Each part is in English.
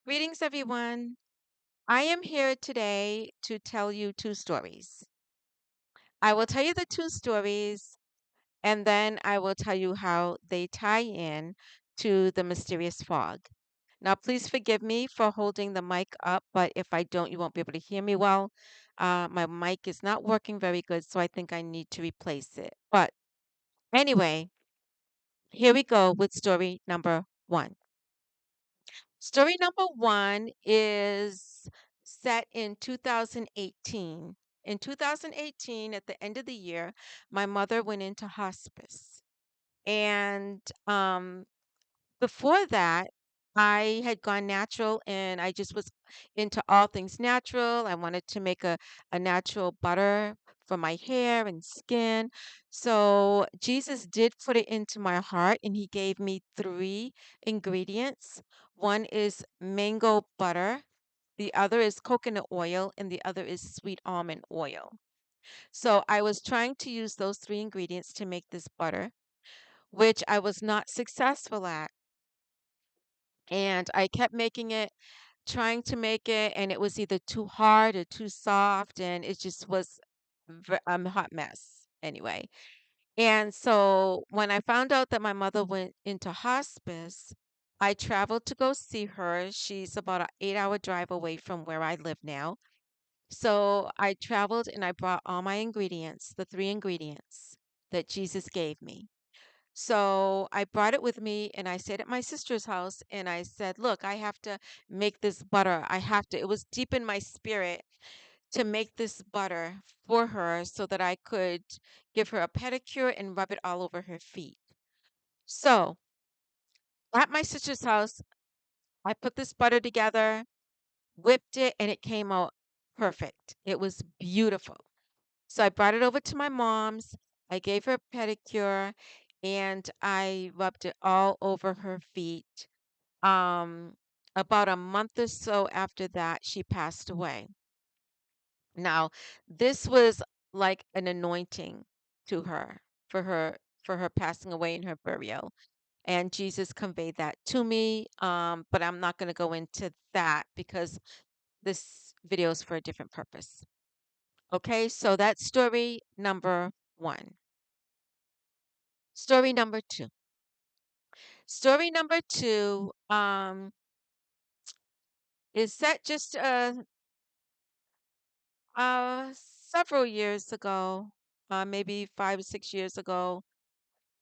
Greetings, everyone. I am here today to tell you two stories. I will tell you the two stories, and then I will tell you how they tie in to the mysterious fog. Now, please forgive me for holding the mic up, but if I don't, you won't be able to hear me well. My mic is not working very good, so I think I need to replace it. But anyway, here we go with story number one. Story number one is set in 2018. In 2018, at the end of the year, my mother went into hospice. And before that, I had gone natural and I just was into all things natural. I wanted to make a natural butter for my hair and skin. So Jesus did put it into my heart and he gave me three ingredients. One is mango butter, the other is coconut oil, and the other is sweet almond oil. So I was trying to use those three ingredients to make this butter, which I was not successful at. And I kept making it, trying to make it, and it was either too hard or too soft, and it just was a hot mess anyway. And so when I found out that my mother went into hospice, I traveled to go see her. She's about an 8-hour drive away from where I live now. So I traveled and I brought all my ingredients, the three ingredients that Jesus gave me. So I brought it with me and I stayed at my sister's house and I said, "Look, I have to make this butter. I have to." It was deep in my spirit to make this butter for her so that I could give her a pedicure and rub it all over her feet. So at my sister's house, I put this butter together, whipped it, and it came out perfect. It was beautiful. So I brought it over to my mom's. I gave her a pedicure and I rubbed it all over her feet. Um, about a month or so after that, she passed away. Now, this was like an anointing to her for her passing away and her burial. And Jesus conveyed that to me. But I'm not going to go into that because this video is for a different purpose. Okay, so that's story number one. Story number two. Story number two is set just several years ago, maybe 5 or 6 years ago,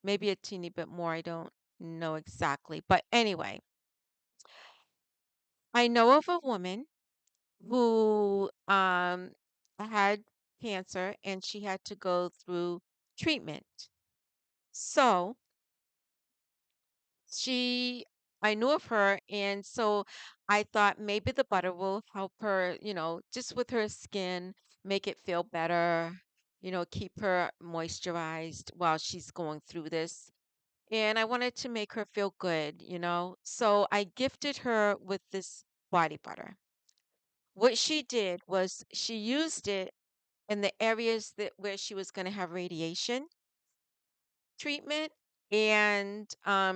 maybe a teeny bit more. I don't know exactly. But anyway, I know of a woman who had cancer and she had to go through treatment. So she I knew of her and so I thought maybe the butter will help her, just with her skin, make it feel better, keep her moisturized while she's going through this. And I wanted to make her feel good. So I gifted her with this body butter. What she did was she used it in the areas that where she was going to have radiation treatment and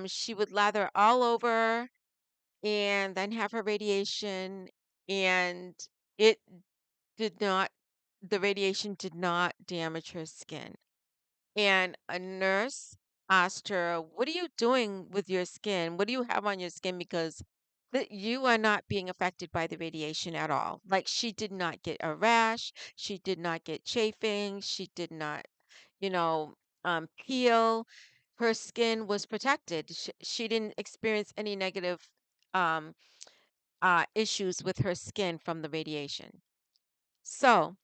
she would lather all over and then have her radiation and it did not the radiation did not damage her skin. And a nurse asked her, "What are you doing with your skin? What do you have on your skin? Because you are not being affected by the radiation at all." Like she did not get a rash, she did not get chafing, she did not, you know, peel. Her skin was protected. She didn't experience any negative um, issues with her skin from the radiation. So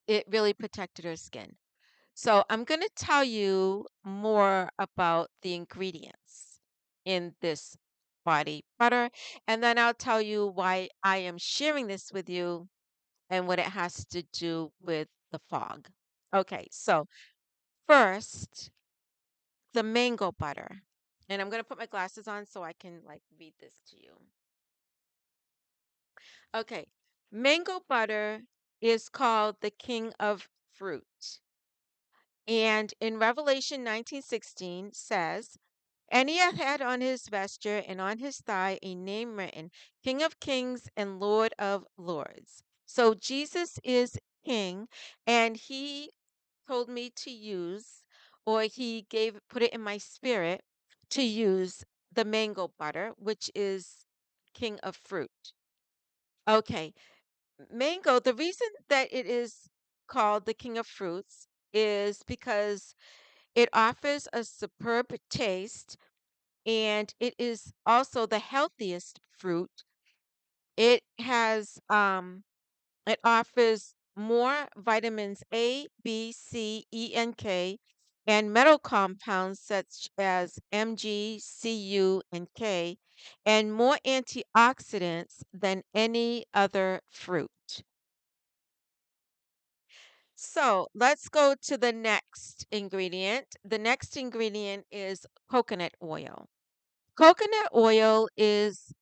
it really protected her skin. So I'm going to tell you more about the ingredients in this body butter, and then I'll tell you why I am sharing this with you and what it has to do with the fog. Okay, so first, the mango butter. And I'm going to put my glasses on so I can like read this to you. Okay, mango butter is called the king of fruit. And in Revelation 19:16 says, And he had on his vesture and on his thigh a name written, King of Kings and Lord of Lords. So Jesus is King, and he told me to use, or he put it in my spirit to use the mango butter, which is king of fruit. Okay, mango, the reason that it is called the king of fruits is because it offers a superb taste, and it is also the healthiest fruit. It has it offers more vitamins A, B, C, E, and K, and metal compounds such as Mg, Cu, and K, and more antioxidants than any other fruit. So let's go to the next ingredient. The next ingredient is coconut oil. Coconut oil is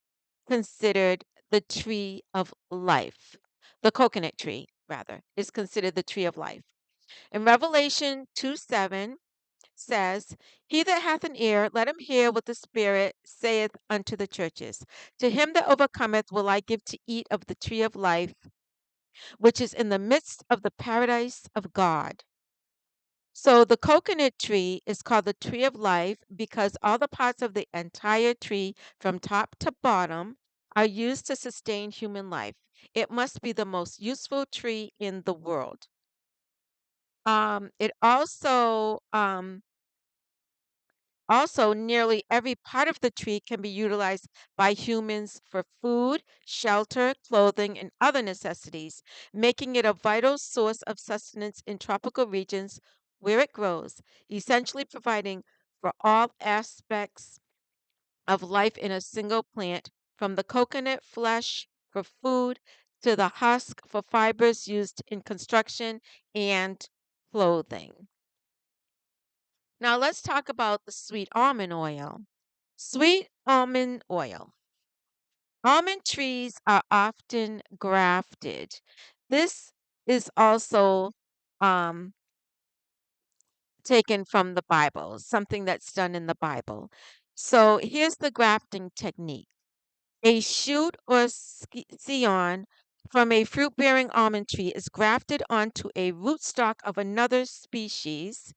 considered the tree of life. The coconut tree, rather, is considered the tree of life. In Revelation 2:7 says, He that hath an ear, let him hear what the Spirit saith unto the churches. To him that overcometh will I give to eat of the tree of life, which is in the midst of the paradise of God. So the coconut tree is called the tree of life because all the parts of the entire tree, from top to bottom, are used to sustain human life. It must be the most useful tree in the world. It also nearly every part of the tree can be utilized by humans for food, shelter, clothing, and other necessities, making it a vital source of sustenance in tropical regions where it grows, essentially providing for all aspects of life in a single plant, from the coconut flesh for food to the husk for fibers used in construction and clothing. Now let's talk about the sweet almond oil. Sweet almond oil. Almond trees are often grafted. This is also um, taken from the Bible, something that's done in the Bible. So here's the grafting technique. A shoot or scion from a fruit bearing almond tree is grafted onto a rootstock of another species.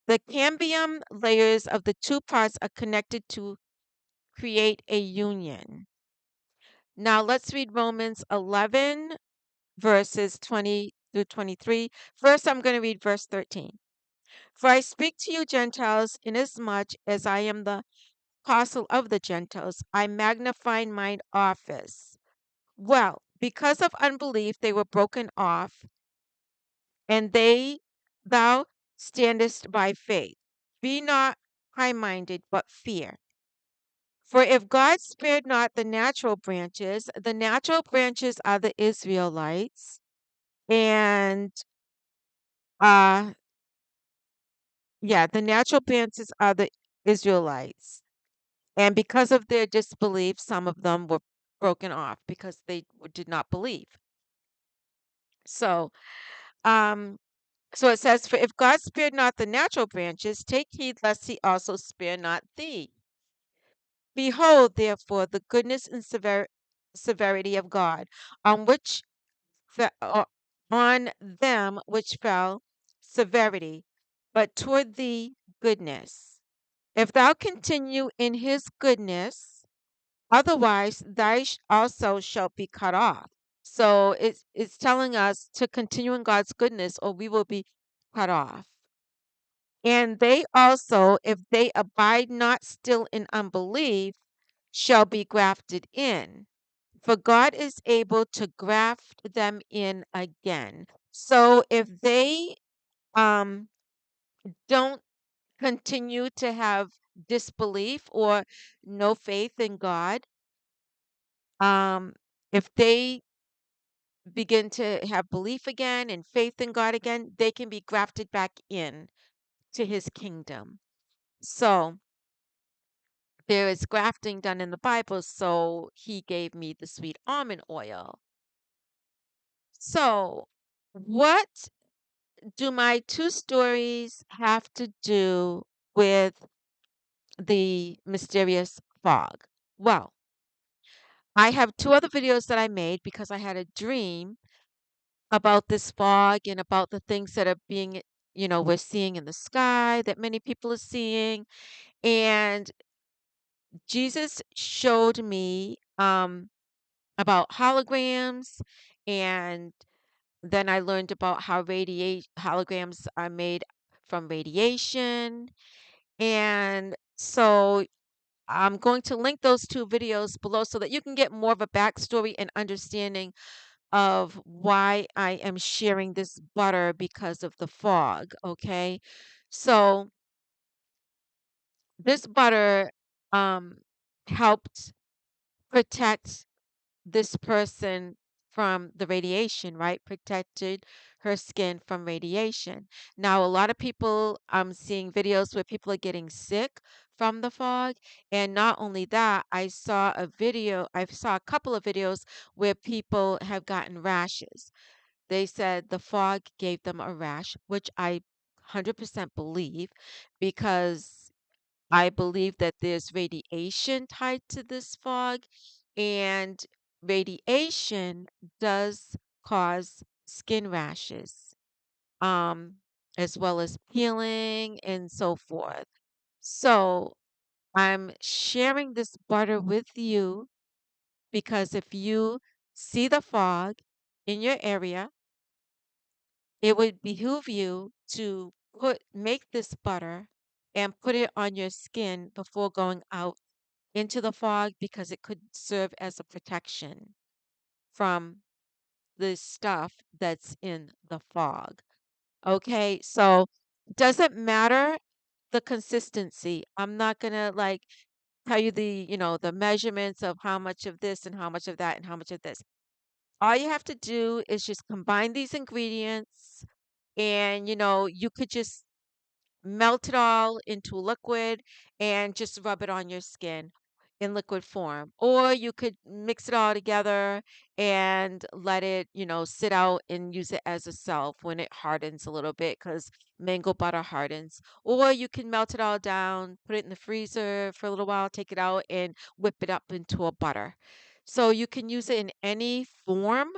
The cambium layers of the two parts are connected to create a union. Now let's read Romans 11, verses 20 through 23. First, I'm going to read verse 13. For I speak to you, Gentiles, inasmuch as I am the apostle of the Gentiles, I magnify mine office. Well, because of unbelief, they were broken off, and thou standest by faith. Be not high minded, but fear. For if God spared not the natural branches are the Israelites, and uh the natural branches are the Israelites. And because of their disbelief, some of them were broken off because they did not believe. So, um, so it says, For if God spared not the natural branches, take heed lest he also spare not thee. Behold, therefore, the goodness and severity of God, on which on them which fell severity, but toward thee goodness. If thou continue in his goodness, otherwise thou also shalt be cut off. So it's telling us to continue in God's goodness, or we will be cut off. And they also, if they abide not still in unbelief, shall be grafted in. For God is able to graft them in again. So if they um, don't continue to have disbelief or no faith in God, um, if they begin to have belief again and faith in God again, they can be grafted back in to his kingdom. So there is grafting done in the Bible, so he gave me the sweet almond oil. So, what do my two stories have to do with the mysterious fog. Well, I have two other videos that I made because I had a dream about this fog and about the things that are being, we're seeing in the sky that many people are seeing. And Jesus showed me about holograms, and then I learned about how radiate holograms are made from radiation. And so I'm going to link those two videos below so that you can get more of a backstory and understanding of why I am sharing this butter because of the fog. Okay. So this butter um, helped protect this person from the radiation, right? Protected her skin from radiation. Now, a lot of people, I'm seeing videos where people are getting sick from the fog. And not only that, I saw a couple of videos where people have gotten rashes. They said the fog gave them a rash, which I 100% believe because I believe that there's radiation tied to this fog, and radiation does cause skin rashes, um, as well as peeling and so forth. So I'm sharing this butter with you because if you see the fog in your area, it would behoove you to make this butter and put it on your skin before going out into the fog because it could serve as a protection from the stuff that's in the fog. Okay, so doesn't matter the consistency. I'm not gonna like tell you the measurements of how much of this and how much of that and how much of this. All you have to do is just combine these ingredients and you could just melt it all into liquid and just rub it on your skin in liquid form. Or you could mix it all together and let it, sit out and use it as a self when it hardens a little bit because mango butter hardens. Or you can melt it all down, put it in the freezer for a little while, take it out and whip it up into a butter. So you can use it in any form,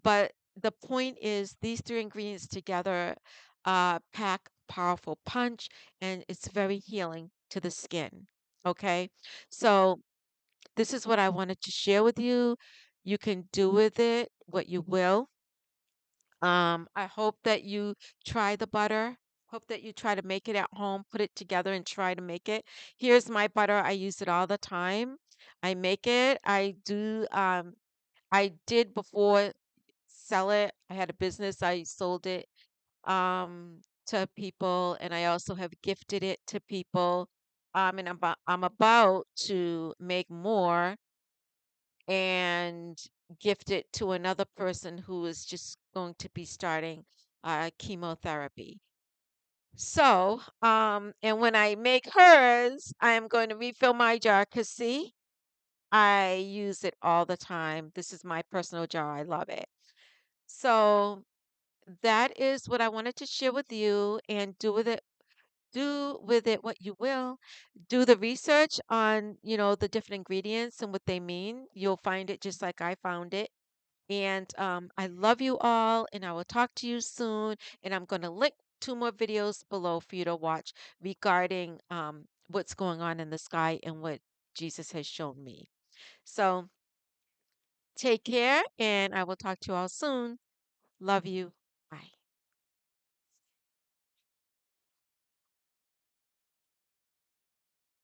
but the point is these three ingredients together pack powerful punch, and it's very healing to the skin. Okay. So this is what I wanted to share with you. You can do with it what you will. I hope that you try the butter. Hope that you try to make it at home, put it together and try to make it. Here's my butter. I use it all the time. I make it. I did before sell it. I had a business. I sold it to people, and I also have gifted it to people. And I'm about to make more and gift it to another person who is just going to be starting chemotherapy. So, and when I make hers, I am going to refill my jar because see, I use it all the time. This is my personal jar. I love it. So that is what I wanted to share with you and do with it what you will. Do the research on, the different ingredients and what they mean. You'll find it just like I found it. And I love you all, and I will talk to you soon. And I'm going to link two more videos below for you to watch regarding what's going on in the sky and what Jesus has shown me. So take care, and I will talk to you all soon. Love you.